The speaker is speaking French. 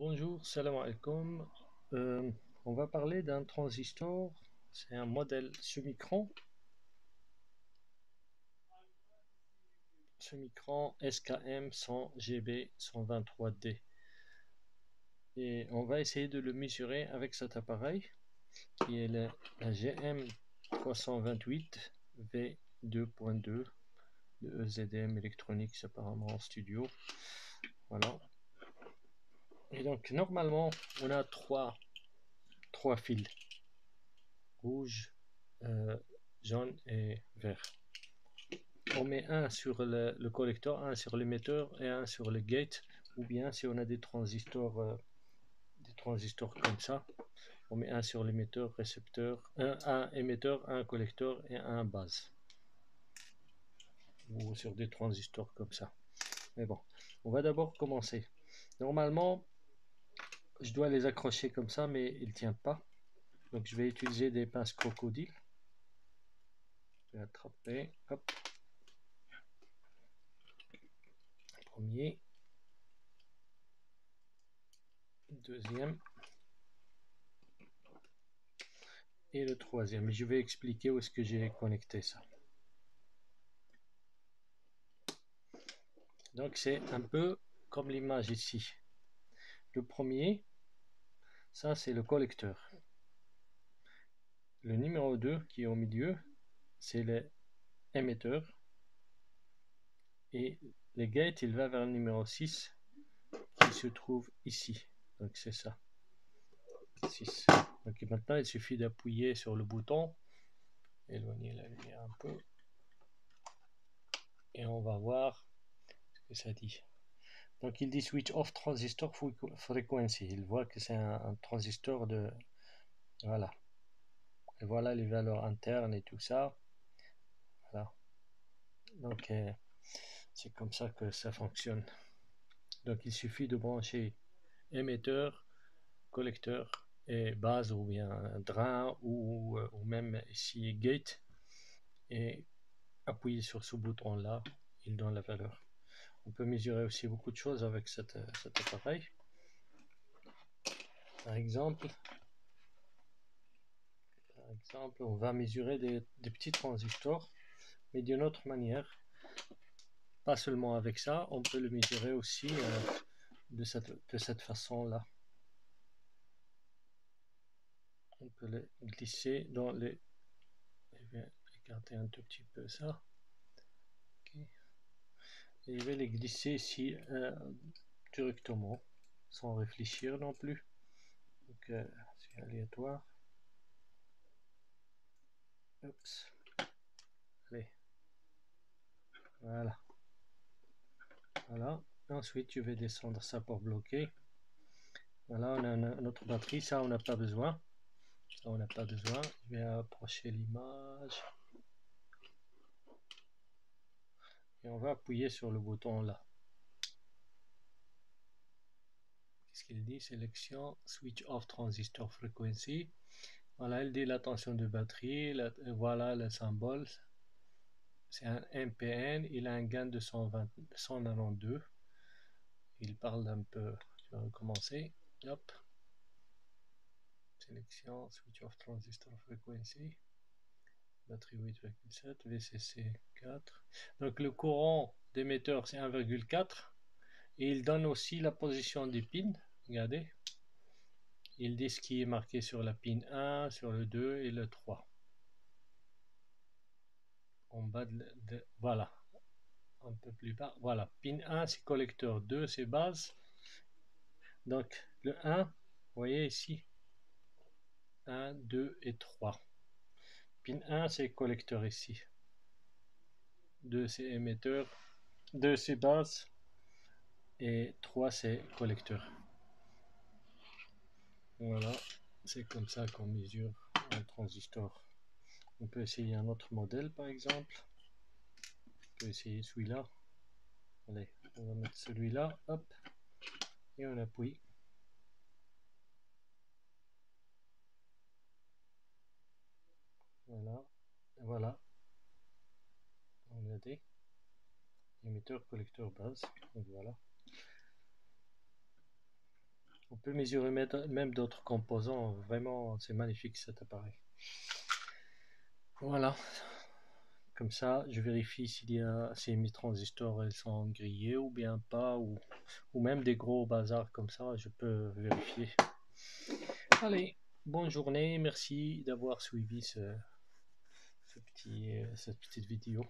Bonjour, salam alaikum. On va parler d'un transistor. C'est un modèle Summicron SKM 100GB 123D. Et on va essayer de le mesurer avec cet appareil qui est la GM328V2.2 de EZM Electronics, apparemment en studio. Voilà. Et donc normalement on a trois fils, rouge, jaune et vert. On met un sur le collecteur, un sur l'émetteur et un sur le gate, ou bien si on a des transistors comme ça, on met un sur l'émetteur, récepteur, un émetteur, un collecteur et un base, ou sur des transistors comme ça. Mais bon, on va d'abord commencer. Normalement, je dois les accrocher comme ça, mais ils ne tiennent pas. Donc je vais utiliser des pinces crocodile. Je vais attraper, hop. Premier, deuxième et le troisième. Je vais expliquer où est-ce que j'ai connecté ça. Donc c'est un peu comme l'image ici. Le premier, ça c'est le collecteur. Le numéro 2 qui est au milieu, c'est l'émetteur. Et le gate, il va vers le numéro 6 qui se trouve ici. Donc c'est ça. 6. Donc maintenant il suffit d'appuyer sur le bouton, éloigner la lumière un peu, et on va voir ce que ça dit. Donc il dit switch off transistor frequency. Il voit que c'est un transistor de... Voilà. Et voilà les valeurs internes et tout ça. Voilà. Donc c'est comme ça que ça fonctionne. Donc il suffit de brancher émetteur, collecteur et base, ou bien drain, ou même ici gate, et appuyer sur ce bouton là, il donne la valeur. On peut mesurer aussi beaucoup de choses avec cet appareil. Par exemple, on va mesurer des petits transistors, mais d'une autre manière. Pas seulement avec ça, on peut le mesurer aussi de cette façon-là. On peut le glisser dans les... Je vais écarter un tout petit peu ça. Okay. Et je vais les glisser ici directement, sans réfléchir non plus. Donc c'est aléatoire. Oups. Allez. Voilà. Voilà. Ensuite, je vais descendre ça pour bloquer. Voilà, on a notre batterie. Ça, on n'a pas besoin. Ça, on n'a pas besoin. Je vais approcher l'image. Et on va appuyer sur le bouton là. Qu'est-ce qu'il dit? Sélection switch off transistor frequency. Voilà, il dit la tension de batterie. Voilà le symbole. C'est un MPN. Il a un gain de 192. Il parle d'un peu. Je vais recommencer. Hop. Sélection switch off transistor frequency. Batterie 8,7. VCC 4. Donc le courant d'émetteur c'est 1,4. Et il donne aussi la position des pins. Regardez. Il dit ce qui est marqué sur la pin 1, sur le 2 et le 3. En bas voilà. Un peu plus bas. Voilà. Pin 1 c'est collecteur, 2 c'est base. Donc le 1, vous voyez ici. 1, 2 et 3. Pin 1 c'est collecteur ici. 2 c'est émetteur. 2 c'est base. Et 3 c'est collecteur. Voilà, c'est comme ça qu'on mesure un transistor. On peut essayer un autre modèle par exemple. On peut essayer celui-là. Allez, on va mettre celui-là, hop, et on appuie. Voilà, voilà. On a des émetteurs, collecteurs, base. Donc voilà. On peut mesurer même d'autres composants. Vraiment, c'est magnifique cet appareil. Voilà. Comme ça, je vérifie si mes transistors elles sont grillés ou bien pas, ou même des gros bazars comme ça, je peux vérifier. Allez, bonne journée, merci d'avoir suivi cette petite vidéo.